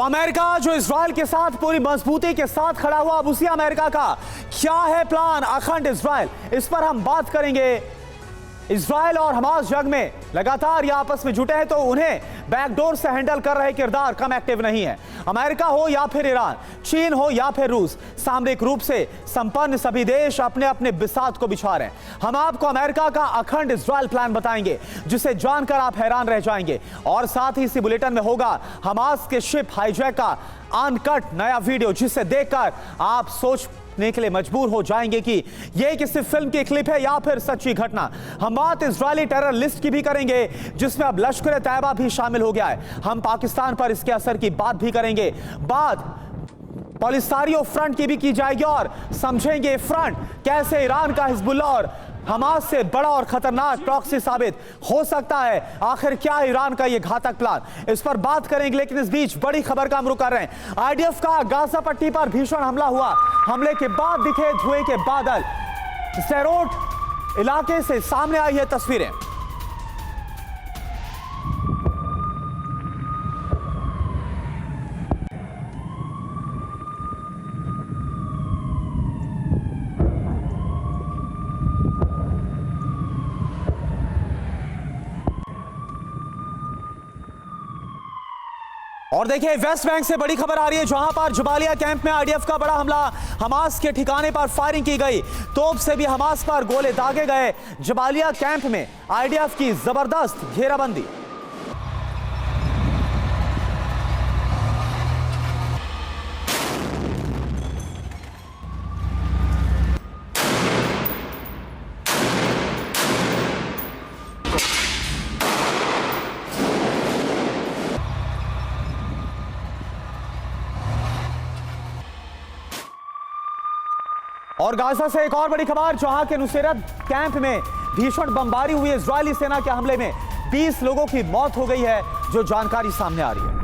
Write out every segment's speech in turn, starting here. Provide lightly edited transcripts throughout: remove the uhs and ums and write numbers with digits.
तो अमेरिका जो इजराइल के साथ पूरी मजबूती के साथ खड़ा हुआ, अब उसी अमेरिका का क्या है प्लान अखंड इजराइल, इस पर हम बात करेंगे। इजराइल और हमास जंग में लगातार ये आपस में जुटे हैं, तो उन्हें बैकडोर से हैंडल कर रहे किरदार कम एक्टिव नहीं है। अमेरिका हो या फिर ईरान, चीन हो या फिर रूस, सामरिक रूप से संपन्न सभी देश अपने अपने बिसात को बिछा रहे हैं। हम आपको अमेरिका का अखंड इजराइल प्लान बताएंगे, जिसे जानकर आप हैरान रह जाएंगे। और साथ ही इसी बुलेटिन में होगा हमास के शिप हाईजैक का अनकट नया वीडियो, जिसे देखकर आप सोचने के लिए मजबूर हो जाएंगे कि यह किसी फिल्म की क्लिप है या फिर सच्ची घटना। हम बात इजरायली टेरर लिस्ट की भी करेंगे, जिसमें अब लश्कर तैयबा भी शामिल हो गया है। हम पाकिस्तान पर इसके असर की बात भी करेंगे। बात पॉलिसारियो फ्रंट की भी की जाएगी और समझेंगे फ्रंट कैसे ईरान का हिजबुल्लाह और हमास से बड़ा और खतरनाक प्रॉक्सी साबित हो सकता है। आखिर क्या है ईरान का यह घातक प्लान, इस पर बात करेंगे। लेकिन इस बीच बड़ी खबर का हम रुख कर रहे हैं। आईडीएफ का गाजा पट्टी पर भीषण हमला हुआ, हमले के बाद दिखे धुएं के बादल। सैरोट इलाके से सामने आई है तस्वीरें। और देखिए वेस्ट बैंक से बड़ी खबर आ रही है, जहां पर जबालिया कैंप में आईडीएफ का बड़ा हमला, हमास के ठिकाने पर फायरिंग की गई, तोप से भी हमास पर गोले दागे गए। जबालिया कैंप में आईडीएफ की जबरदस्त घेराबंदी। और गाजा से एक और बड़ी खबर, जहां के नुसैरत कैंप में भीषण बमबारी हुई। इजरायली सेना के हमले में 20 लोगों की मौत हो गई है, जो जानकारी सामने आ रही है।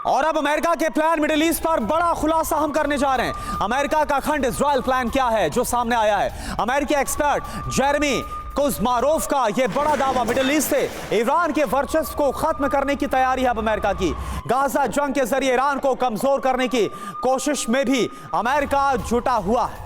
और अब अमेरिका के प्लान मिडिल ईस्ट पर बड़ा खुलासा हम करने जा रहे हैं। अमेरिका का अखंड इजराइल प्लान क्या है जो सामने आया है। अमेरिकी एक्सपर्ट जेरेमी कुज़मारोव का यह बड़ा दावा, मिडिल ईस्ट से ईरान के वर्चस्व को खत्म करने की तैयारी है अब अमेरिका की। गाजा जंग के जरिए ईरान को कमजोर करने की कोशिश में भी अमेरिका जुटा हुआ है।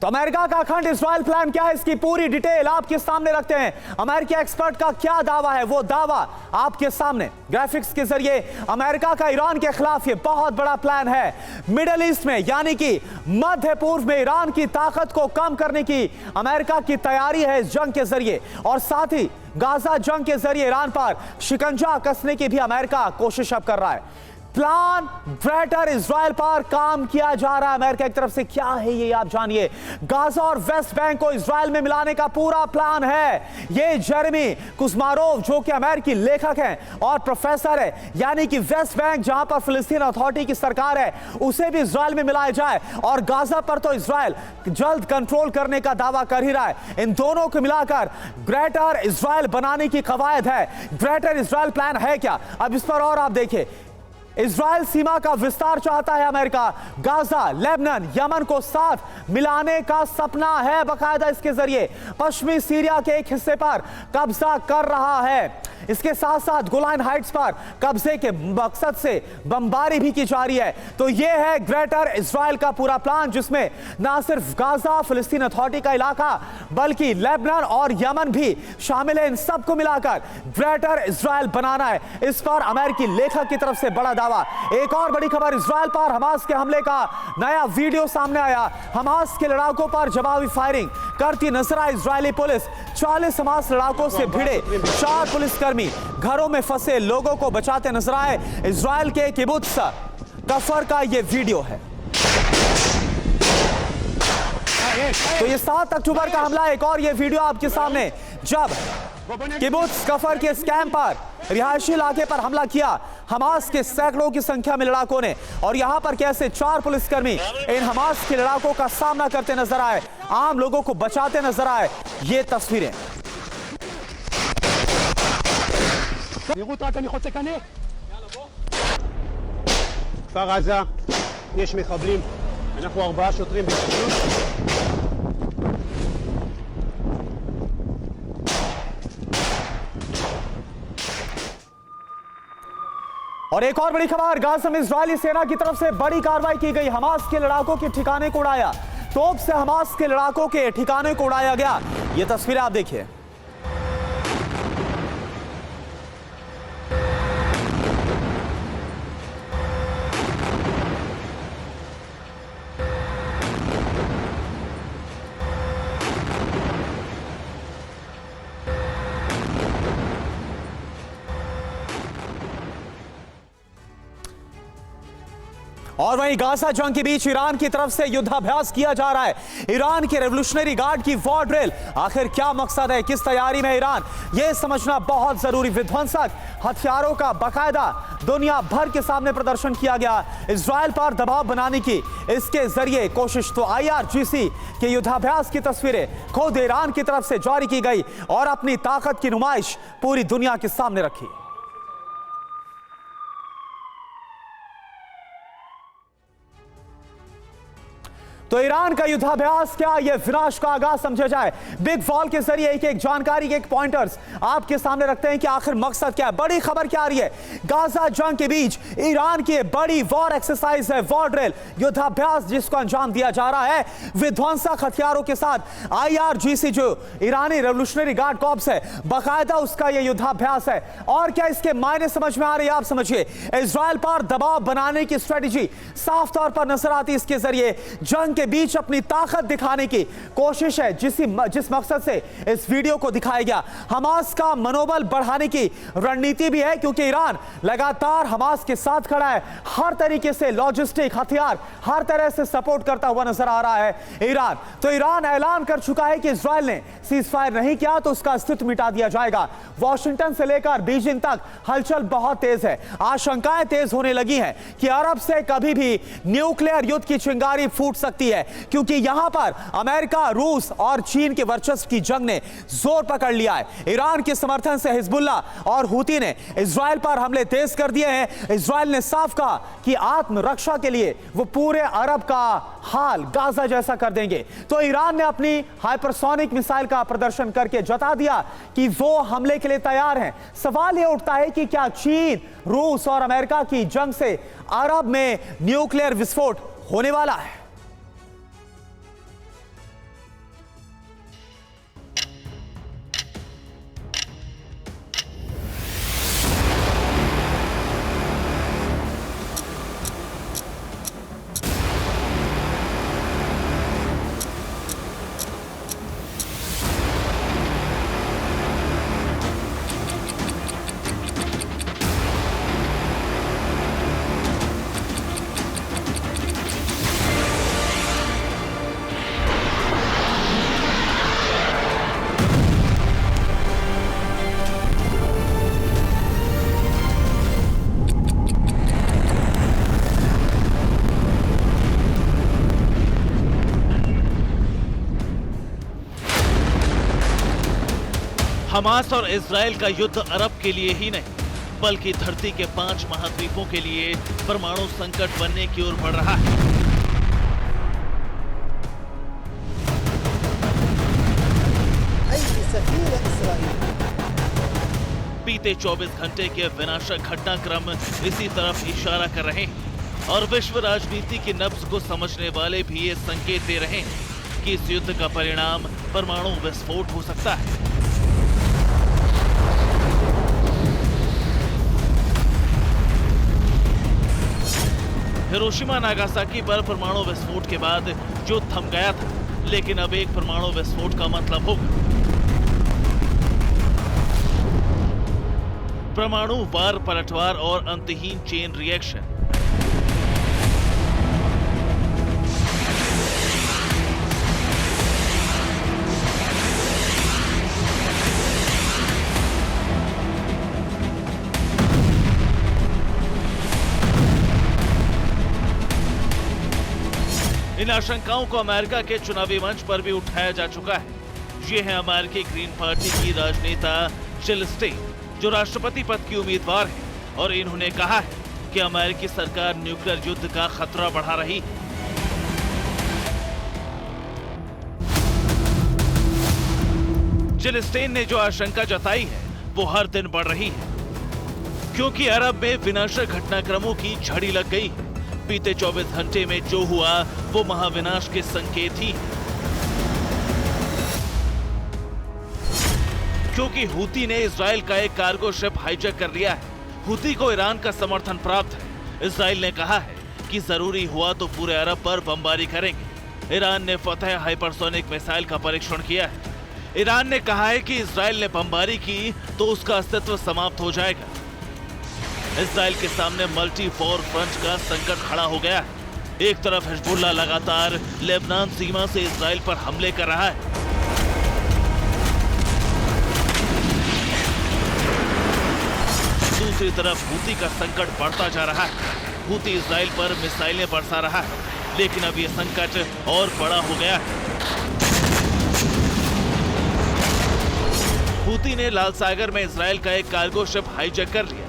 तो अमेरिका का अखंड इजराइल प्लान क्या है, इसकी पूरी डिटेल आपके सामने रखते हैं। अमेरिकी एक्सपर्ट का क्या दावा है, वो दावा आपके सामने ग्राफिक्स के जरिए। अमेरिका का ईरान के खिलाफ ये बहुत बड़ा प्लान है। मिडिल ईस्ट में यानी कि मध्य पूर्व में ईरान की ताकत को कम करने की अमेरिका की तैयारी है इस जंग के जरिए। और साथ ही गाजा जंग के जरिए ईरान पर शिकंजा कसने की भी अमेरिका कोशिश अब कर रहा है। प्लान ग्रेटर इजराइल पर काम किया जा रहा है अमेरिका की तरफ से। क्या है ये आप जानिए। गाजा और वेस्ट बैंक को इजराइल में मिलाने का पूरा प्लान है। ये जेरेमी कुज़मारोव, जो कि अमेरिकी लेखक हैं और प्रोफेसर है, यानी कि वेस्ट बैंक जहां पर फिलिस्तीन अथॉरिटी की सरकार है, उसे भी इजराइल में मिलाया जाए। और गाजा पर तो इजराइल जल्द कंट्रोल करने का दावा कर ही रहा है। इन दोनों को मिलाकर ग्रेटर इजराइल बनाने की कवायद है। ग्रेटर इजराइल प्लान है क्या, अब इस पर और आप देखिए। इजराइल सीमा का विस्तार चाहता है अमेरिका। गाजा, लेबनान, यमन को साथ मिलाने का सपना है बकायदा। इसके जरिए पश्चिमी सीरिया के एक हिस्से पर कब्जा कर रहा है। इसके साथ साथ गोलान हाइट्स पर कब्जे के मकसद से बमबारी भी की जा रही है। तो यह है ग्रेटर इजराइल का पूरा प्लान, जिसमें ना सिर्फ गाजा, फिलिस्तीन अथॉरिटी का इलाका, बल्कि लेबनान और यमन भी शामिल है। इन सबको मिलाकर ग्रेटर इजराइल बनाना है। इस पर अमेरिकी लेखक की तरफ से बड़ा दावा। एक और बड़ी खबर, इजराइल पर हमास के हमले का नया वीडियो सामने आया। हमास के लड़ाकों पर जवाबी फायरिंग करती नजर आई इजरायली पुलिस। 40 हमास लड़ाकों से भिड़े 4 पुलिसकर्मी घरों में फंसे लोगों को बचाते नजर आए। इजराइल के किबुत्स कफर का यह वीडियो है। तो ये 7 अक्टूबर का हमला, एक और ये वीडियो आपके सामने, जब किबुत्स कफर के इस कैंप पर, रिहायशी इलाके पर हमला किया। हमास के सैकड़ों की संख्या में लड़ाकों ने, और यहां पर कैसे 4 पुलिसकर्मी इन हमास के लड़ाकों का सामना करते नजर आए, आम लोगों को बचाते नजर आए। ये तस्वीरें כפר עזה, יש מחבלים, אנחנו 4 שוטרים בהתחבלות. और एक और बड़ी खबर, गाजा में इजरायली सेना की तरफ से बड़ी कार्रवाई की गई। हमास के लड़ाकों के ठिकाने को उड़ाया, तोप से हमास के लड़ाकों के ठिकाने को उड़ाया गया। ये तस्वीरें आप देखिए। और वहीं गाजा जंग के बीच ईरान की तरफ से युद्धाभ्यास किया जा रहा है। ईरान के रेवोल्यूशनरी गार्ड की वॉर ड्रिल, आखिर क्या मकसद है, किस तैयारी में ईरान, यह समझना बहुत जरूरी। विध्वंसक हथियारों का बाकायदा दुनिया भर के सामने प्रदर्शन किया गया इजराइल पर दबाव बनाने की, इसके जरिए कोशिश। तो IRGC के युद्धाभ्यास की तस्वीरें खुद ईरान की तरफ से जारी की गई और अपनी ताकत की नुमाइश पूरी दुनिया के सामने रखी। तो ईरान का युद्धाभ्यास क्या, यह विनाश का आगाज समझा जाए। बिग वॉल के जरिए एक एक जानकारी के एक पॉइंटर्स आपके सामने रखते हैं कि आखिर मकसद क्या है, बड़ी खबर क्या आ रही है। गाजा जंग के बीच ईरान की बड़ी वॉर एक्सरसाइज है, वॉर ड्रिल, युद्धाभ्यास जिसको अंजाम दिया जा रहा है विध्वंसक हथियारों के साथ। IRGC जो ईरानी रेवोल्यूशनरी गार्ड कॉर्प्स है, बाकायदा उसका यह युद्धाभ्यास है। और क्या इसके मायने समझ में आ रही है, आप समझिए। इजराइल पर दबाव बनाने की स्ट्रेटेजी साफ तौर पर नजर आती है। इसके जरिए जंग के बीच अपनी ताकत दिखाने की कोशिश है, जिस मकसद से इस वीडियो को दिखाया गया। हमास का मनोबल बढ़ाने की रणनीति भी है, क्योंकि ईरान लगातार हमास के साथ खड़ा है, हर तरीके से लॉजिस्टिक हथियार हर तरह से सपोर्ट करता हुआ नजर आ रहा है ईरान। तो ईरान ऐलान कर चुका है कि इजराइल ने सीजफायर नहीं किया तो उसका अस्तित्व मिटा दिया जाएगा। वॉशिंगटन से लेकर बीजिंग तक हलचल बहुत तेज है। आशंकाएं तेज होने लगी हैं कि अरब से कभी भी न्यूक्लियर युद्ध की चिंगारी फूट सकती है, क्योंकि यहां पर अमेरिका, रूस और चीन के वर्चस्व की जंग ने जोर पकड़ लिया है। ईरान के समर्थन से हिजबुल्ला और हूती ने इजराइल पर हमले तेज कर दिए हैं। इजराइल ने साफ कहा कि आत्मरक्षा के लिए वो पूरे अरब का हाल गाजा जैसा कर देंगे। तो ईरान ने अपनी हाइपरसोनिक मिसाइल का प्रदर्शन करके जता दिया कि वो हमले के लिए तैयार हैं। सवाल यह उठता है कि क्या चीन, रूस और अमेरिका की जंग से अरब में न्यूक्लियर विस्फोट होने वाला है? हमास और इजराइल का युद्ध अरब के लिए ही नहीं, बल्कि धरती के 5 महाद्वीपों के लिए परमाणु संकट बनने की ओर बढ़ रहा है। बीते 24 घंटे के विनाशक घटनाक्रम इसी तरफ इशारा कर रहे हैं और विश्व राजनीति की नब्ज को समझने वाले भी ये संकेत दे रहे हैं कि इस युद्ध का परिणाम परमाणु विस्फोट हो सकता है। हिरोशिमा नागासाकी पर परमाणु विस्फोट के बाद जो थम गया था, लेकिन अब एक परमाणु विस्फोट का मतलब होगा परमाणु वार, पलटवार और अंतहीन चेन रिएक्शन। आशंकाओं को अमेरिका के चुनावी मंच पर भी उठाया जा चुका है। ये है अमेरिकी ग्रीन पार्टी की राजनेता जिल स्टेन, जो राष्ट्रपति पद की उम्मीदवार है, और इन्होंने कहा है कि अमेरिकी सरकार न्यूक्लियर युद्ध का खतरा बढ़ा रही है। जिल स्टेन ने जो आशंका जताई है वो हर दिन बढ़ रही है, क्योंकि अरब में विनाशक घटनाक्रमों की झड़ी लग गई। बीते 24 घंटे में जो हुआ वो महाविनाश के संकेत ही, क्योंकि हूती ने इजराइल का एक कार्गो शिप हाईजैक कर लिया है। हूती को ईरान का समर्थन प्राप्त है। इजराइल ने कहा है कि जरूरी हुआ तो पूरे अरब पर बमबारी करेंगे। ईरान ने फतह हाइपरसोनिक मिसाइल का परीक्षण किया है। ईरान ने कहा है कि इजराइल ने बमबारी की तो उसका अस्तित्व समाप्त हो जाएगा। इजराइल के सामने मल्टी वॉर फ्रंट का संकट खड़ा हो गया है। एक तरफ हिजबुल्लाह लगातार लेबनान सीमा से इजराइल पर हमले कर रहा है, दूसरी तरफ हूती का संकट बढ़ता जा रहा है। हूती इजराइल पर मिसाइलें बरसा रहा है, लेकिन अब यह संकट और बड़ा हो गया है। हूती ने लाल सागर में इजराइल का एक कार्गो शिप हाईजैक कर लिया।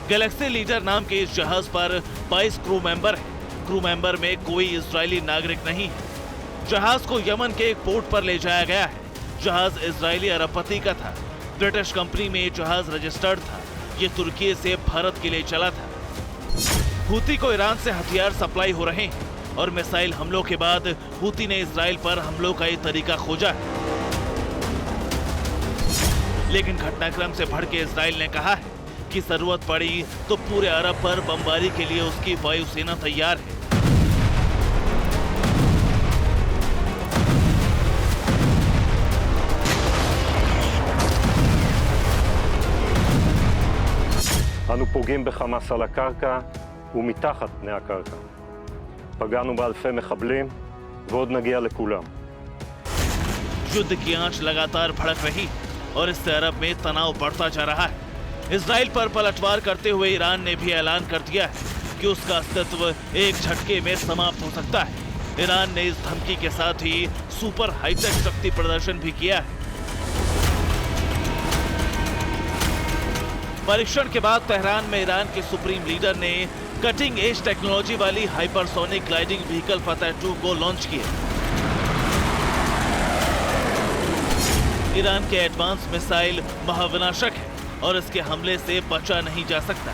गैलेक्सी लीडर नाम के इस जहाज पर 22 क्रू मेंबर हैं। क्रू मेंबर में कोई इजरायली नागरिक नहीं है। जहाज को यमन के एक पोर्ट पर ले जाया गया है। जहाज इजरायली अरबपति का था। ब्रिटिश कंपनी में जहाज रजिस्टर्ड था। ये तुर्की से भारत के लिए चला था। हूती को ईरान से हथियार सप्लाई हो रहे हैं और मिसाइल हमलों के बाद हूती ने इजराइल पर हमलों का ये तरीका खोजा है। लेकिन घटनाक्रम से भड़के इजराइल ने कहा है कि जरूरत पड़ी तो पूरे अरब पर बमबारी के लिए उसकी वायुसेना तैयार है। אנו פוגעים בחמאס על הקרקע ומתחת פני הקרקע. פגענו באלפי מחבלים ועוד נגיע לכולם. युद्ध की आंच लगातार भड़क रही और इससे अरब में तनाव बढ़ता जा रहा है। इजराइल पर पलटवार करते हुए ईरान ने भी ऐलान कर दिया है कि उसका अस्तित्व एक झटके में समाप्त हो सकता है। ईरान ने इस धमकी के साथ ही सुपर हाईटेक शक्ति प्रदर्शन भी किया है। परीक्षण के बाद तेहरान में ईरान के सुप्रीम लीडर ने कटिंग एज टेक्नोलॉजी वाली हाइपरसोनिक ग्लाइडिंग व्हीकल फतह 2 को लॉन्च किया। ईरान के एडवांस मिसाइल महाविनाशक है और इसके हमले से बचा नहीं जा सकता।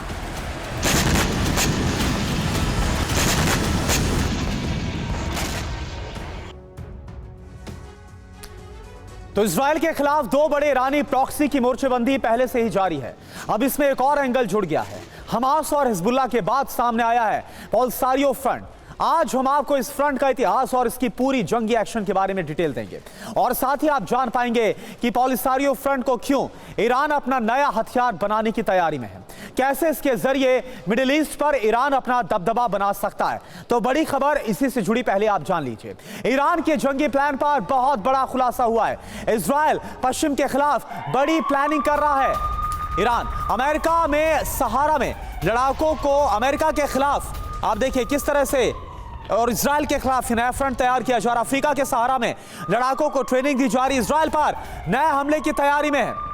तो इजराइल के खिलाफ दो बड़े ईरानी प्रॉक्सी की मोर्चेबंदी पहले से ही जारी है। अब इसमें एक और एंगल जुड़ गया है। हमास और हिजबुल्लाह के बाद सामने आया है पोलिसारियो फ्रंट। आज हम आपको इस फ्रंट का इतिहास और इसकी पूरी जंगी एक्शन के बारे में डिटेल देंगे और साथ ही आप जान पाएंगे कि पोलिसारियो फ्रंट को क्यों ईरान अपना नया हथियार बनाने की तैयारी में है, कैसे इसके जरिए मिडिल ईस्ट पर ईरान अपना दबदबा बना सकता है। तो बड़ी खबर इसी से जुड़ी, पहले आप जान लीजिए। ईरान के जंगी प्लान पर बहुत बड़ा खुलासा हुआ है। इजराइल पश्चिम के खिलाफ बड़ी प्लानिंग कर रहा है। ईरान अमेरिका में सहारा में लड़ाकों को अमेरिका के खिलाफ आप देखिए किस तरह से और इजराइल के खिलाफ नया फ्रंट तैयार किया जा रहा। अफ्रीका के सहारा में लड़ाकों को ट्रेनिंग दी जा रही। इजराइल पर नए हमले की तैयारी में है।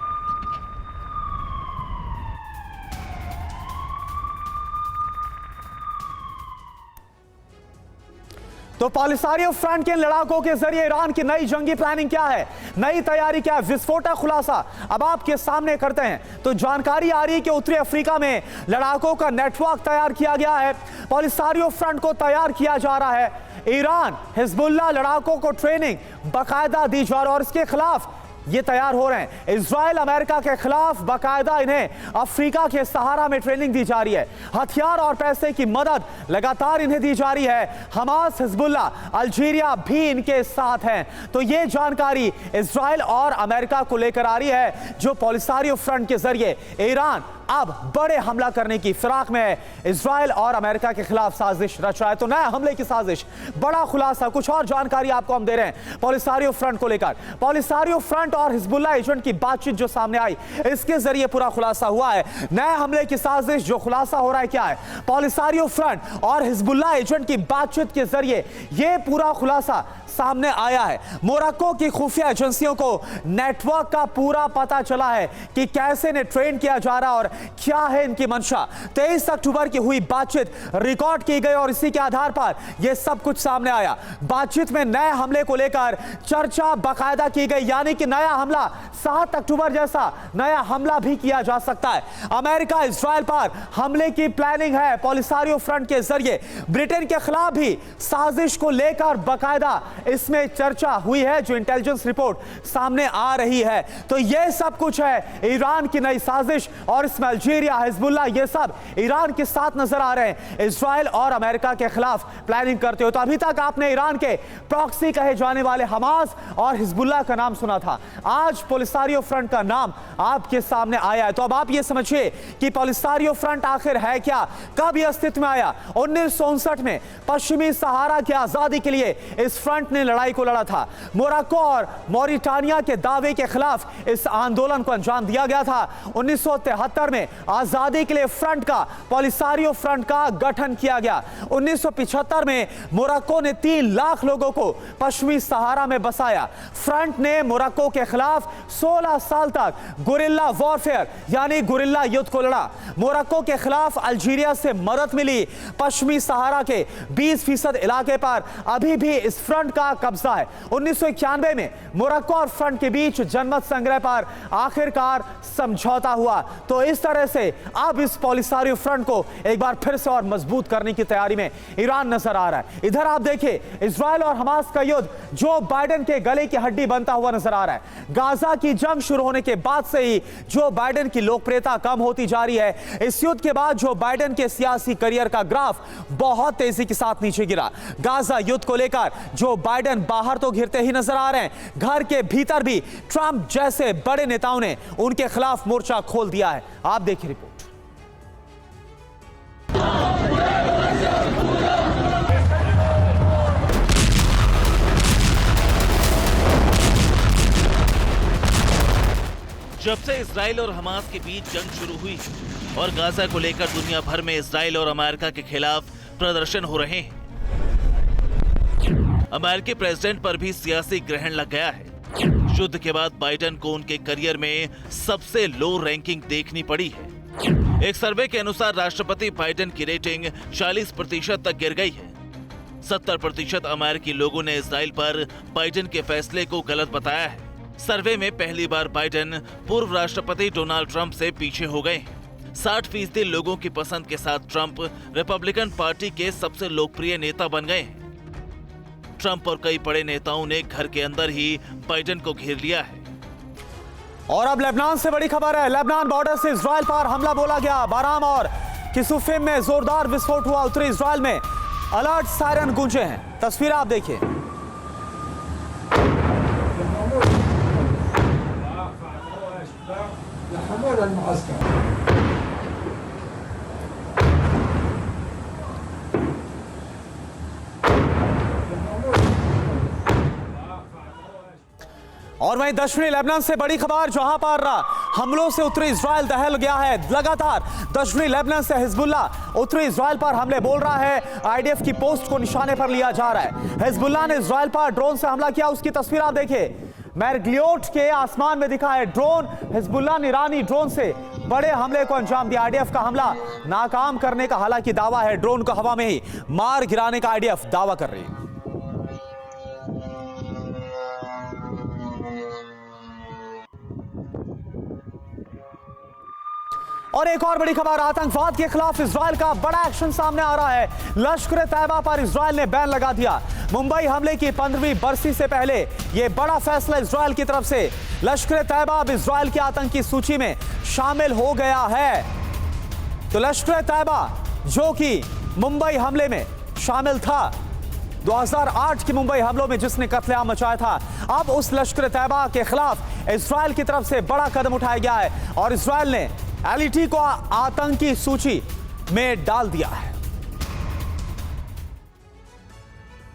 तो पोलिसारियो फ्रंट के लड़ाकों के जरिए ईरान की नई जंगी प्लानिंग क्या है, नई तैयारी क्या है, विस्फोटक खुलासा अब आपके सामने करते हैं। तो जानकारी आ रही है कि उत्तरी अफ्रीका में लड़ाकों का नेटवर्क तैयार किया गया है। पोलिसारियो फ्रंट को तैयार किया जा रहा है। ईरान हिजबुल्लाह लड़ाकों को ट्रेनिंग बाकायदा दी जा रही है और इसके खिलाफ ये तैयार हो रहे हैं। इजराइल अमेरिका के खिलाफ बाकायदा इन्हें अफ्रीका के सहारा में ट्रेनिंग दी जा रही है। हथियार और पैसे की मदद लगातार इन्हें दी जा रही है। हमास, हिजबुल्लाह, अल्जीरिया भी इनके साथ हैं। तो ये जानकारी इजराइल और अमेरिका को लेकर आ रही है, जो पोलिसारियो फ्रंट के जरिए ईरान अब बड़े हमला करने की फिराक में है। इजराइल और अमेरिका के खिलाफ साजिश रच रहा है। तो नए हमले की साजिश, बड़ा खुलासा, कुछ और जानकारी आपको हम दे रहे हैं पॉलिसारियो फ्रंट को लेकर। पॉलिसारियो फ्रंट और हिजबुल्लाह एजेंट की बातचीत जो सामने आई, इसके जरिए पूरा खुलासा हुआ है। नए हमले की साजिश, जो खुलासा हो रहा है क्या है, पॉलिसारियो फ्रंट और हिजबुल्लाह एजेंट की बातचीत के जरिए यह पूरा खुलासा सामने आया है। मोरक्को की खुफिया एजेंसियों को नेटवर्क का पूरा पता चला है कि कैसे इन्हें ट्रेन किया जा रहा है और क्या है इनकी मंशा। 23 अक्टूबर की हुई बातचीत रिकॉर्ड की गई और इसी के आधार पर यह सब कुछ सामने आया। बातचीत में नए हमले को लेकर चर्चा बाकायदा की गई, यानी कि नया हमला 7 अक्टूबर जैसा नया हमला भी किया जा सकता है। अमेरिका इजराइल पर हमले की प्लानिंग है पॉलिसारियो फ्रंट के जरिए। ब्रिटेन के खिलाफ भी साजिश को लेकर बाकायदा इसमें चर्चा हुई है, जो इंटेलिजेंस रिपोर्ट सामने आ रही है। तो यह सब कुछ है ईरान की नई साजिश, और इसमें अल्जीरिया, हिजबुल्लाह, ये सब ईरान के साथ नजर आ रहे हैं इजराइल और अमेरिका के खिलाफ प्लानिंग करते हो। तो अभी तक आपने ईरान के प्रॉक्सी कहे जाने वाले हमास और हिजबुल्लाह का नाम सुना था, आज पॉलिसारियो फ्रंट का नाम आपके सामने आया है। तो अब आप ये समझिए कि पॉलिसारियो फ्रंट आखिर है क्या, कब यह अस्तित्व में आया। 1959 में पश्चिमी सहारा की आजादी के लिए इस फ्रंट ने लड़ाई को लड़ा था। मोरक्को और मॉरिटानिया के दावे के खिलाफ इस आंदोलन को अंजाम दिया गया था। 1973 में आजादी के लिए फ्रंट का, पॉलिसारियो फ्रंट का गठन किया गया। 1975 में मोरक्को ने 3 लाख लोगों को पश्चिमी सहारा में बसाया। फ्रंट ने मोरक्को के खिलाफ 16 साल तक गुरिल्ला वॉरफेयर यानी गुरिल्ला युद्ध को लड़ा। मोरक्को के खिलाफ अल्जीरिया से मदद मिली। पश्चिमी सहारा के 20% इलाके पर अभी भी इस फ्रंट का कब्जा है। 1991 में मोरक्को और फ्रंट के बीच जनमत संग्रह पर आखिरकार समझौता हुआ। तो इस तरह से अब इस पॉलिसारियो फ्रंट को एक बार फिर से और मजबूत करने की तैयारी में ईरान नजर आ रहा है। इधर आप देखिए, इजराइल और हमास का युद्ध जो बाइडेन के गले की हड्डी बनता हुआ नजर आ रहा है। गाजा की जंग शुरू होने के बाद से ही जो बाइडेन की लोकप्रियता कम होती जा रही है। इस युद्ध के बाद जो बाइडेन के सियासी करियर का ग्राफ बहुत तेजी के साथ नीचे गिरा। गाजा युद्ध को लेकर जो बाइडेन बाहर तो घिरते ही नजर आ रहे हैं, घर के भीतर भी ट्रंप जैसे बड़े नेताओं ने उनके खिलाफ मोर्चा खोल दिया है। आप देखिए रिपोर्ट। जब से इजराइल और हमास के बीच जंग शुरू हुई और गाजा को लेकर दुनिया भर में इजराइल और अमेरिका के खिलाफ प्रदर्शन हो रहे हैं, अमेरिकी प्रेसिडेंट पर भी सियासी ग्रहण लग गया है। युद्ध के बाद बाइडेन को उनके करियर में सबसे लो रैंकिंग देखनी पड़ी है। एक सर्वे के अनुसार राष्ट्रपति बाइडेन की रेटिंग 40% तक गिर गई है। 70% अमेरिकी लोगों ने इजराइल पर बाइडेन के फैसले को गलत बताया है। सर्वे में पहली बार बाइडेन पूर्व राष्ट्रपति डोनाल्ड ट्रंप से पीछे हो गए। 60% लोगों की पसंद के साथ ट्रंप रिपब्लिकन पार्टी के सबसे लोकप्रिय नेता बन गए। ट्रंप और कई बड़े नेताओं ने घर के अंदर ही बाइडेन को घेर लिया है। और अब लेबनान से बड़ी खबर है। लेबनान बॉर्डर से इजराइल पर हमला बोला गया। बाराम और किसुफिम में जोरदार विस्फोट हुआ। उत्तरी इजराइल में अलर्ट सायरन गूंजे हैं। तस्वीर आप देखिए। और वहीं दक्षिणी लेबनान से बड़ी खबर, जहां पर हमलों से उत्तरी इजराइल दहल गया है। लगातार दक्षिणी लेबनान से हिजबुल्लाह उत्तरी इजराइल पर हमले बोल रहा है। आईडीएफ की पोस्ट को निशाने पर लिया जा रहा है। हिजबुल्लाह ने इजराइल पर ड्रोन से हमला किया। उसकी तस्वीर आप देखिए। मैरग्लियोट के आसमान में दिखा है ड्रोन। हिजबुल्लाह ने ईरानी ड्रोन से बड़े हमले को अंजाम दिया। आईडीएफ का हमला नाकाम करने का हालांकि दावा है। ड्रोन को हवा में ही मार गिराने का आईडीएफ दावा कर रही है। और एक और बड़ी खबर, आतंकवाद के खिलाफ इजराइल का बड़ा एक्शन सामने आ रहा है। लश्कर तैयबा पर इजराइल ने बैन लगा दिया। मुंबई हमले की 15वीं बरसी से पहले यह बड़ा फैसला इजराइल की तरफ से। लश्कर तैयबा अब इजराइल की आतंकी सूची में शामिल हो गया है। तो लश्कर तैयबा जो कि मुंबई हमले में शामिल था, 2008 के मुंबई हमलों में जिसने कत्लेआम मचाया था, अब उस लश्कर तैयबा के खिलाफ इजराइल की तरफ से बड़ा कदम उठाया गया है। और इजराइल ने एलईटी को आतंकी सूची में डाल दिया है।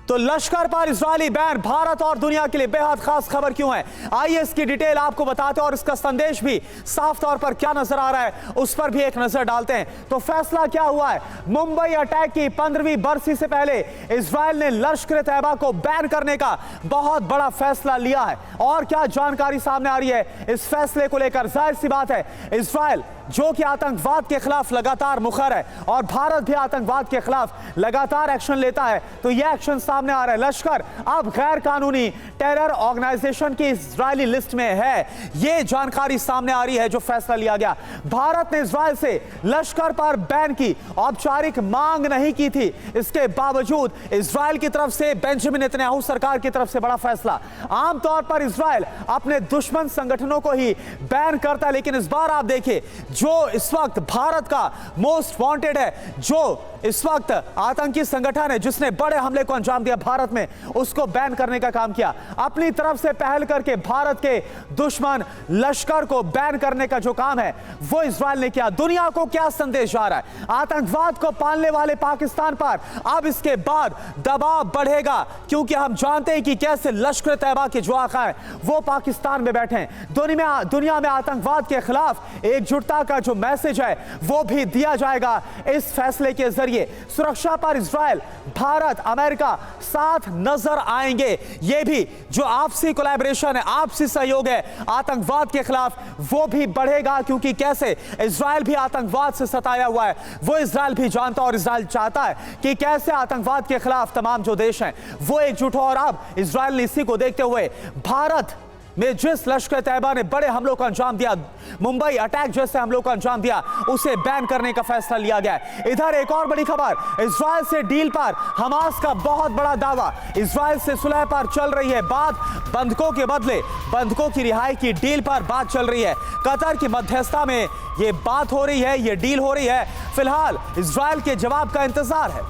तो लश्कर पर इजरायली बैन भारत और दुनिया के लिए बेहद खास खबर क्यों है, आइए इसकी डिटेल आपको बताते हैं और इसका संदेश भी साफ तौर पर क्या नजर आ रहा है उस पर भी एक नजर डालते हैं। तो फैसला क्या हुआ है, मुंबई अटैक की 15वीं बरसी से पहले इजरायल ने लश्कर तैयबा को बैन करने का बहुत बड़ा फैसला लिया है। और क्या जानकारी सामने आ रही है इस फैसले को लेकर, जाहिर सी बात है इजरायल जो कि आतंकवाद के खिलाफ लगातार मुखर है और भारत भी आतंकवाद के खिलाफ लगातार एक्शन लेता है, तो यह एक्शन सामने आ रहा है। लश्कर अब गैर कानूनी टेरर ऑर्गेनाइजेशन की इजरायली लिस्ट में है, यह जानकारी सामने आ रही है जो फैसला लिया गया। भारत ने इजरायल से लश्कर पर बैन की औपचारिक मांग नहीं की थी, इसके बावजूद इजरायल की तरफ से बेंजामिन नेतन्याहू सरकार की तरफ से बड़ा फैसला। आमतौर पर इजरायल अपने दुश्मन संगठनों को ही बैन करता है, लेकिन इस बार आप देखिए जो इस वक्त भारत का मोस्ट वांटेड है, जो इस वक्त आतंकी संगठन है जिसने बड़े हमले को अंजाम दिया भारत में, उसको बैन करने का काम किया। अपनी तरफ से पहल करके भारत के दुश्मन लश्कर को बैन करने का जो काम है वो इजरायल ने किया। दुनिया को क्या संदेश जा रहा है, आतंकवाद को पालने वाले पाकिस्तान पर अब इसके बाद दबाव बढ़ेगा, क्योंकि हम जानते हैं कि कैसे लश्कर तैयबा के जो आका है वो पाकिस्तान में बैठे हैं। दुनिया में आतंकवाद के खिलाफ एकजुटता का जो मैसेज है वो भी दिया जाएगा इस फैसले के जरिए। सुरक्षा पर इजरायल, भारत, अमेरिका साथ नजर आएंगे। ये भी जो आपसी कोलैबोरेशन है, आपसी सहयोग है आतंकवाद के खिलाफ, वो भी बढ़ेगा, क्योंकि कैसे इजरायल भी आतंकवाद से सताया हुआ है वो इजरायल भी जानता और इजरायल चाहता है कि कैसे आतंकवाद के खिलाफ तमाम जो देश हैं वो एकजुट हो। और अब इजरायल ने इसी को देखते हुए भारत में जिस लश्कर तैयबा ने बड़े हमलों का अंजाम दिया, मुंबई अटैक जैसे हमलों का अंजाम दिया, उसे बैन करने का फैसला लिया गया है। इधर एक और बड़ी खबर, इजरायल से डील पर हमास का बहुत बड़ा दावा। इजरायल से सुलह पर चल रही है बात, बंधकों के बदले बंधकों की रिहाई की डील पर बात चल रही है। कतर की मध्यस्थता में यह बात हो रही है, यह डील हो रही है। फिलहाल इजरायल के जवाब का इंतजार है।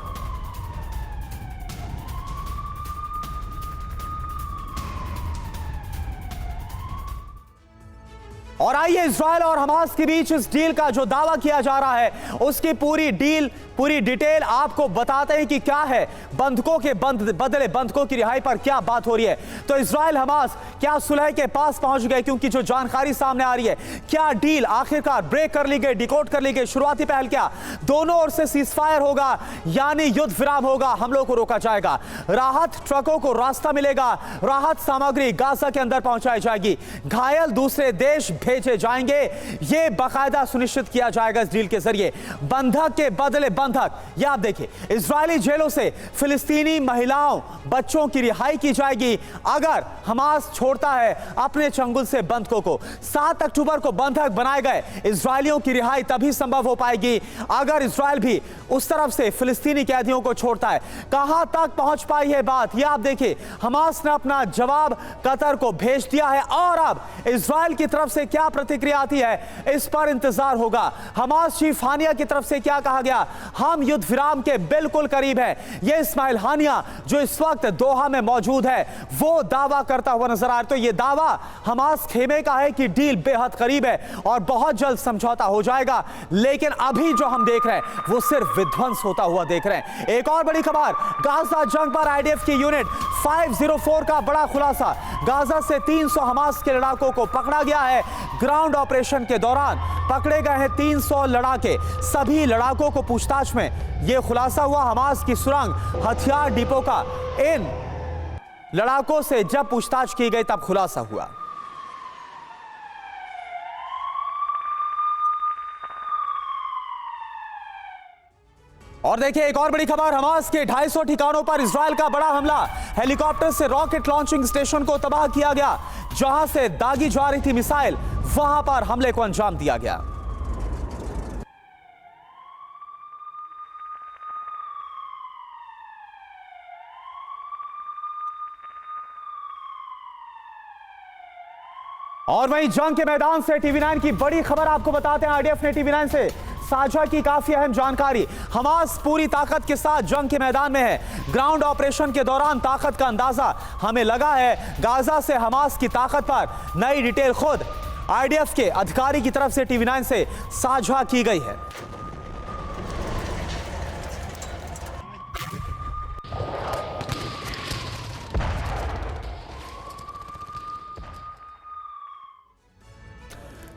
और आइए इजरायल और हमास के बीच इस डील का जो दावा किया जा रहा है उसकी पूरी डिटेल आपको बताते हैं कि क्या है, बंधकों के बदले बंधकों की रिहाई पर क्या बात हो रही है। तो इजरायल हमास क्या सुलह के पास पहुंच गए, क्योंकि जो जानकारी सामने आ रही है, क्या डील आखिरकार ब्रेक कर ली गई, डिकोड कर ली गई। शुरुआती पहल क्या, दोनों ओर से सीजफायर होगा, यानी युद्ध विराम होगा, हमलों को रोका जाएगा, राहत ट्रकों को रास्ता मिलेगा, राहत सामग्री गाजा के अंदर पहुंचाई जाएगी, घायल दूसरे देश भेजे जाएंगे, यह बाकायदा सुनिश्चित किया जाएगा इस डील के जरिए। बंधक के बदले बंधक, यह आप देखिए, इजरायली जेलों से फिलिस्तीनी महिलाओं बच्चों की रिहाई की जाएगी अगर हमास छोड़ता है अपने चंगुल से बंधकों को। 7 अक्टूबर को बंधक बनाए गए इजरायलियों की रिहाई तभी संभव हो पाएगी अगर इजरायल भी उस तरफ से फिलिस्तीनी कैदियों को छोड़ता है। कहां तक पहुंच पाई है बात, यह आप देखिए, हमास ने अपना जवाब कतर को भेज दिया है और अब इजरायल की तरफ से क्या प्रतिक्रिया आती है इस पर इंतजार होगा। हमास चीफ हानिया की तरफ से क्या कहा गया, हम युद्ध विराम के बिल्कुल करीब है। यह इस्माइल हानिया जो इस वक्त दोहा में मौजूद है वो दावा करता हुआ नजर आ रहा है। तो यह दावा हमास खेमे का है कि डील बेहद करीब है और बहुत जल्द समझौता हो जाएगा, लेकिन अभी जो हम देख रहे हैं वो सिर्फ विध्वंस होता हुआ देख रहे हैं। एक और बड़ी खबर, गाजा जंग पर आईडीएफ की यूनिट 504 का बड़ा खुलासा, गाजा से 300 हमास के लड़ाकों को पकड़ा गया है। ग्राउंड ऑपरेशन के दौरान पकड़े गए हैं 300 लड़ाके, सभी लड़ाकों को पूछताछ में यह खुलासा हुआ। हमास की सुरंग हथियार डिपो का इन लड़ाकों से जब पूछताछ की गई तब खुलासा हुआ। और देखिए एक और बड़ी खबर, हमास के 250 ठिकानों पर इजरायल का बड़ा हमला, हेलीकॉप्टर से रॉकेट लॉन्चिंग स्टेशन को तबाह किया गया, जहां से दागी जा रही थी मिसाइल, वहां पर हमले को अंजाम दिया गया। और वहीं जंग के मैदान से टीवी9 की बड़ी खबर आपको बताते हैं, आईडीएफ ने टीवी9 से साझा की काफी अहम जानकारी। हमास पूरी ताकत के साथ जंग के मैदान में है। ग्राउंड ऑपरेशन के दौरान ताकत का अंदाजा हमें लगा है। गाजा से हमास की ताकत पर नई डिटेल खुद आईडीएफ के अधिकारी की तरफ से टीवी9 से साझा की गई है।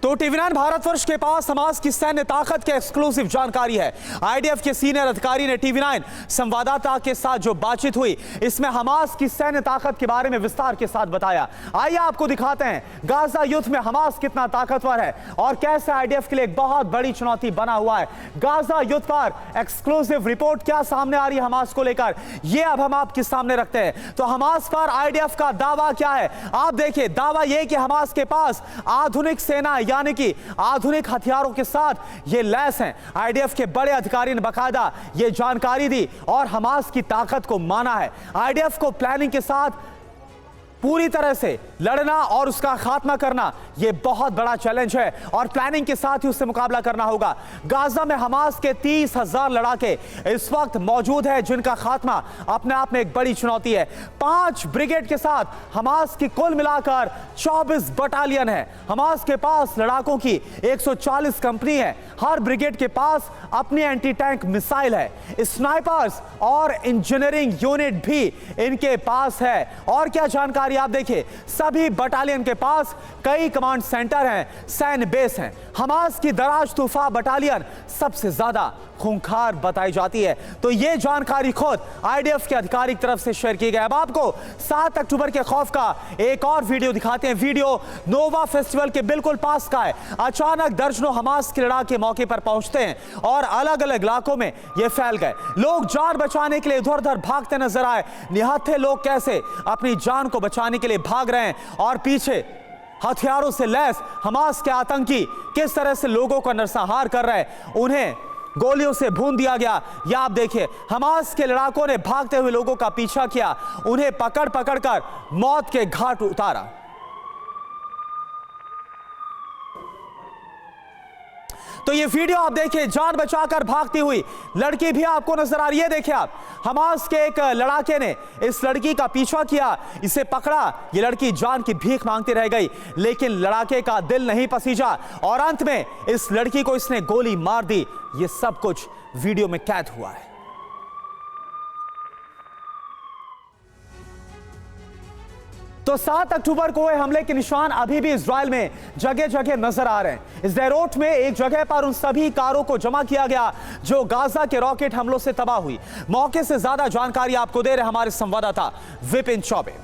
तो टीवी9 भारतवर्ष के पास हमास की सैन्य ताकत की एक्सक्लूसिव जानकारी है। आईडीएफ के सीनियर अधिकारी ने टीवी9 संवाददाता के साथ जो बातचीत हुई, इसमें हमास की सैन्य ताकत के बारे में विस्तार के साथ बताया। आइए आपको दिखाते हैं गाजा युद्ध में हमास कितना ताकतवर है और कैसे आईडीएफ के लिए एक बहुत बड़ी चुनौती बना हुआ है। गाजा युद्ध पर एक्सक्लूसिव रिपोर्ट क्या सामने आ रही है हमास को लेकर, यह अब हम आपके सामने रखते हैं। तो हमास पर आईडीएफ का दावा क्या है, आप देखिए। दावा यह कि हमास के पास आधुनिक सेना यानी कि आधुनिक हथियारों के साथ ये लैस हैं। आईडीएफ के बड़े अधिकारी ने बकायदा ये जानकारी दी और हमास की ताकत को माना है। आईडीएफ को प्लानिंग के साथ पूरी तरह से लड़ना और उसका खात्मा करना यह बहुत बड़ा चैलेंज है और प्लानिंग के साथ ही उससे मुकाबला करना होगा। गाजा में हमास के 30,000 लड़ाके इस वक्त मौजूद है, जिनका खात्मा अपने आप में एक बड़ी चुनौती है। 5 ब्रिगेड के साथ हमास की कुल मिलाकर 24 बटालियन है। हमास के पास लड़ाकों की 140 कंपनी है। हर ब्रिगेड के पास अपनी एंटी टैंक मिसाइल है, स्नाइपर्स और इंजीनियरिंग यूनिट भी इनके पास है। और क्या जानकारी आप देखिए, सभी बटालियन के पास कई कमांड सेंटर हैं, सैन्य बेस हैं। हमास की दराज तूफा बटालियन सबसे ज्यादा खूंखार बताई जाती है। तो यह जानकारी खुद आईडीएफ के अधिकारी की तरफ से शेयर की गई। अब आपको 7 अक्टूबर के खौफ का एक और वीडियो दिखाते हैं। वीडियो नोवा फेस्टिवल के बिल्कुल पास का है। अचानक दर्जनों हमास के लड़ाके मौके पर पहुंचते हैं और अलग अलग इलाकों में ये फैल गए। लोग जान बचाने के लिए इधर उधर भागते नजर आए। निहत्थे लोग कैसे अपनी जान को बचाने के लिए भाग रहे हैं और पीछे हथियारों से लैस हमास के आतंकी किस तरह से लोगों का नरसंहार कर रहे हैं। उन्हें गोलियों से भून दिया गया। या आप देखिए, हमास के लड़ाकों ने भागते हुए लोगों का पीछा किया, उन्हें पकड़ पकड़ कर मौत के घाट उतारा। तो ये वीडियो आप देखिए, जान बचाकर भागती हुई लड़की भी आपको नजर आ रही है। देखिए आप, हमास के एक लड़ाके ने इस लड़की का पीछा किया, इसे पकड़ा। ये लड़की जान की भीख मांगती रह गई, लेकिन लड़ाके का दिल नहीं पसीजा और अंत में इस लड़की को इसने गोली मार दी। ये सब कुछ वीडियो में कैद हुआ है। तो 7 अक्टूबर को हुए हमले के निशान अभी भी इजराइल में जगह जगह नजर आ रहे हैं। इस देरोट में एक जगह पर उन सभी कारों को जमा किया गया जो गाजा के रॉकेट हमलों से तबाह हुई। मौके से ज्यादा जानकारी आपको दे रहे हमारे संवाददाता विपिन चौबे।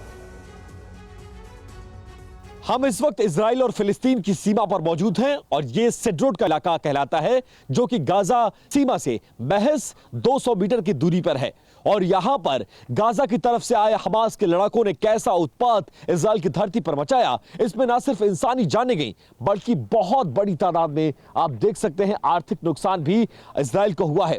हम इस वक्त इजराइल और फिलिस्तीन की सीमा पर मौजूद हैं और ये सिड्रोट का इलाका कहलाता है, जो कि गाजा सीमा से महज 200 मीटर की दूरी पर है। और यहां पर गाजा की तरफ से आए हमास के लड़ाकों ने कैसा उत्पात इजराइल की धरती पर मचाया, इसमें ना सिर्फ इंसानी जानें गई, बल्कि बहुत बड़ी तादाद में आप देख सकते हैं आर्थिक नुकसान भी इजराइल को हुआ है।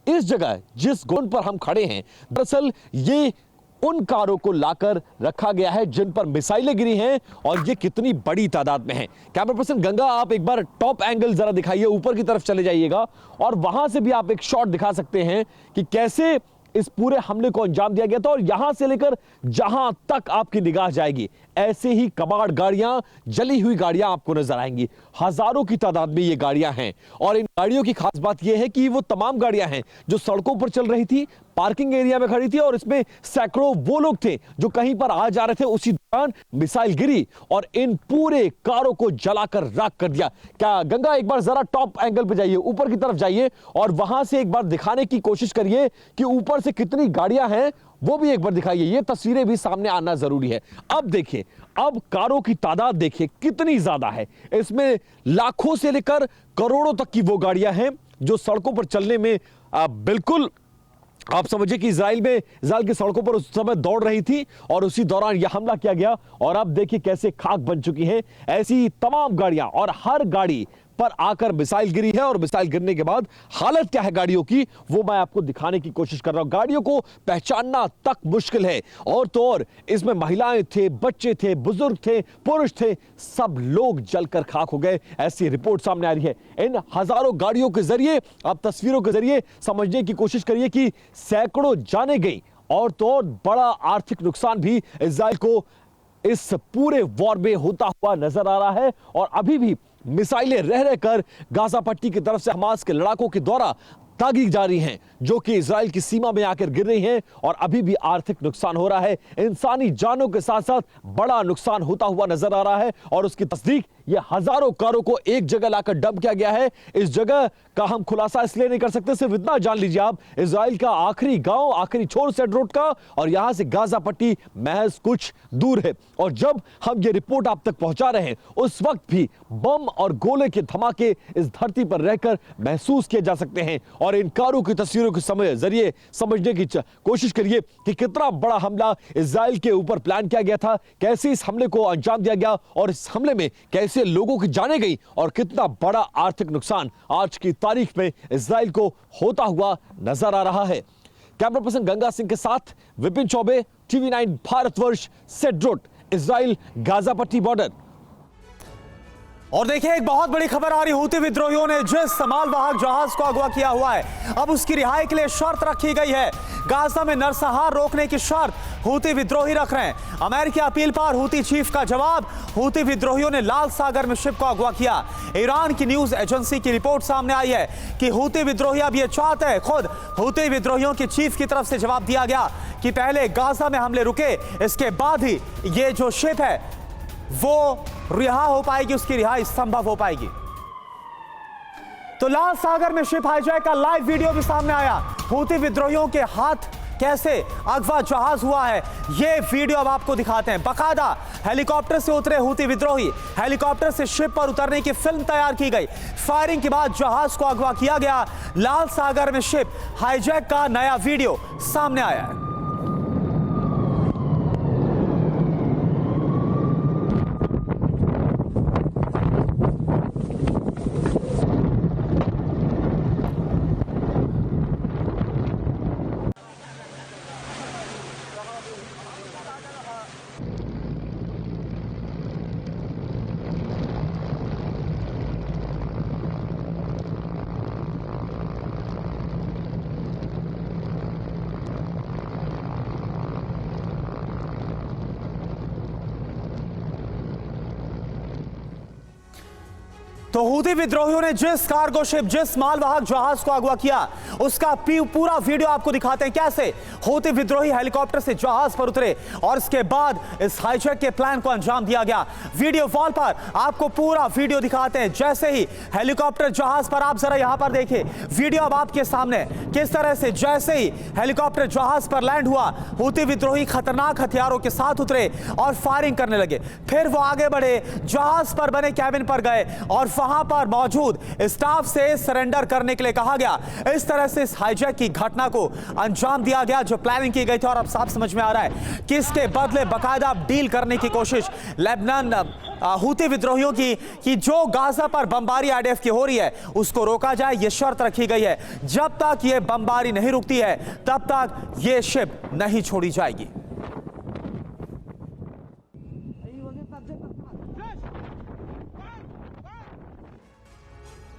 इस जगह जिस गोंद पर हम खड़े हैं, दरअसल ये उन कारों को लाकर रखा गया है जिन पर मिसाइलें गिरी हैं और ये कितनी बड़ी तादाद में है। कैमरा पर्सन गंगा, आप एक बार टॉप एंगल जरा दिखाइए, ऊपर की तरफ चले जाइएगा और वहां से भी आप एक शॉट दिखा सकते हैं कि कैसे इस पूरे हमले को अंजाम दिया गया था। और यहां से लेकर जहां तक आपकी निगाह जाएगी, ऐसे ही कबाड़ गाड़ियां, जली हुई गाड़ियां आपको नजर आएंगी। हजारों की तादाद में ये गाड़ियां हैं और इन गाड़ियों की खास बात यह है कि वो तमाम गाड़ियां हैं जो सड़कों पर चल रही थी, पार्किंग एरिया में खड़ी थी और इसमें सैकड़ों वो लोग थे जो कहीं पर आ जा रहे थे। उसी दौरान मिसाइल गिरी और इन पूरे कारों को जलाकर राख कर दिया। क्या गंगा, एक बार जरा टॉप एंगल पे जाइए, ऊपर की तरफ जाइए और वहां से एक बार दिखाने की कोशिश करिए कि ऊपर से कितनी गाड़ियां हैं, वो भी एक बार दिखाइए। ये तस्वीरें भी सामने आना जरूरी है। अब देखिए, अब कारों की तादाद देखिए कितनी ज्यादा है। इसमें लाखों से लेकर करोड़ों तक की वो गाड़ियां हैं जो सड़कों पर चलने में बिल्कुल आप समझिए कि इजराइल की सड़कों पर उस समय दौड़ रही थी और उसी दौरान यह हमला किया गया। और अब देखिए कैसे खाक बन चुकी हैं ऐसी तमाम गाड़ियां और हर गाड़ी पर आकर मिसाइल गिरी है। और मिसाइल गिरने के बाद हालत क्या है गाड़ियों की, वो मैं आपको दिखाने की कोशिश कर रहा हूं। गाड़ियों को पहचानना तक मुश्किल है। और तो और इसमें महिलाएं थे, बच्चे थे, बुजुर्ग थे, पुरुष थे, सब लोग जलकर खाक हो गए, ऐसी रिपोर्ट सामने आ रही है। इन हजारों गाड़ियों के जरिए आप तस्वीरों के जरिए समझने की कोशिश करिए कि सैकड़ों जाने गई और तो और बड़ा आर्थिक नुकसान भी इजराइल को इस पूरे वॉर में होता हुआ नजर आ रहा है और अभी भी मिसाइलें रह रहकर गाजा पट्टी की तरफ से हमास के लड़ाकों के द्वारा दागी जा रही हैं, जो कि इजराइल की सीमा में आकर गिर रही हैं और अभी भी आर्थिक नुकसान हो रहा है। इंसानी जानों के साथ साथ बड़ा नुकसान होता हुआ नजर आ रहा है और उसकी तस्दीक ये हजारों कारों को एक जगह लाकर डंप किया गया है। इस जगह का हम खुलासा इसलिए नहीं कर सकते, सिर्फ इतना जान लीजिए आप, इजराइल का आखिरी गांव, आखिरी छोर सेड्रोट का, और यहां से गाजा पट्टी महज कुछ दूर है। और जब हम ये रिपोर्ट आप तक पहुंचा रहे हैं उस वक्त भी बम और गोले के धमाके इस धरती पर रहकर महसूस किए जा सकते हैं। और इन कारों की तस्वीरों के जरिए समझने की कोशिश करिए कि कितना बड़ा हमला इजराइल के ऊपर प्लान किया गया था, कैसे इस हमले को अंजाम दिया गया और इस हमले में कैसे लोगों की जानें गई और कितना बड़ा आर्थिक नुकसान आज की तारीख में इजराइल को होता हुआ नजर आ रहा है। कैमरा पर्सन गंगा सिंह के साथ Vipin Chaubey, TV9 Bharatvarsh, Sderot, Israel Gaza पट्टी बॉर्डर। और देखिए एक बहुत बड़ी खबर आ रही, हूती विद्रोहियों ने जिस मालवाहक जहाज को अगवा किया हुआ है अब उसकी रिहाई के लिए शर्त रखी गई है। गाजा में नरसंहार रोकने की शर्त हूती विद्रोही रख रहे हैं। अमेरिकी अपील पर हूती चीफ का जवाब, हूती विद्रोहियों ने लाल सागर में शिप को अगवा किया। ईरान की न्यूज एजेंसी की रिपोर्ट सामने आई है कि हूती विद्रोही अब ये चाहते हैं, खुद हूती विद्रोहियों के चीफ की तरफ से जवाब दिया गया कि पहले गाजा में हमले रुके, इसके बाद ही ये जो शिप है वो रिहा हो पाएगी, उसकी रिहाई संभव हो पाएगी। तो लाल सागर में शिप हाईजैक का लाइव वीडियो भी सामने आया। हूती विद्रोहियों के हाथ कैसे अगवा जहाज हुआ है, ये वीडियो अब आपको दिखाते हैं। बाकायदा हेलीकॉप्टर से उतरे हूती विद्रोही, हेलीकॉप्टर से शिप पर उतरने की फिल्म तैयार की गई, फायरिंग के बाद जहाज को अगवा किया गया। लाल सागर में शिप हाईजैक का नया वीडियो सामने आया है। तो हूती विद्रोहियों ने जिस कार्गो शिप, जिस मालवाहक जहाज को अगवा किया, उसका पूरा वीडियो आपको दिखाते हैं कैसे हूती विद्रोही हेलीकॉप्टर से जहाज पर उतरे और इसके बाद इस हाईजैक के प्लान को अंजाम दिया गया। वीडियो वॉल पर आपको पूरा वीडियो दिखाते हैं। जैसे ही हेलीकॉप्टर जहाज पर, आप जरा यहां पर देखिए वीडियो अब आपके सामने, किस तरह से जैसे ही हेलीकॉप्टर जहाज पर लैंड हुआ, हूती विद्रोही खतरनाक हथियारों के साथ उतरे और फायरिंग करने लगे। फिर वो आगे बढ़े, जहाज पर बने कैबिन पर गए और वहां पर मौजूद स्टाफ से सरेंडर करने के लिए कहा गया। इस तरह से इस हाईजैक की घटना को अंजाम दिया गया जो प्लानिंग की गई थी। और अब साफ समझ में आ रहा है कि इसके बदले बाकायदा डील करने की कोशिश लेबनान हूती विद्रोहियों की कि जो गाजा पर बमबारी IDF की हो रही है उसको रोका जाए, यह शर्त रखी गई है। जब तक यह बमबारी नहीं रुकती है तब तक यह शिप नहीं छोड़ी जाएगी।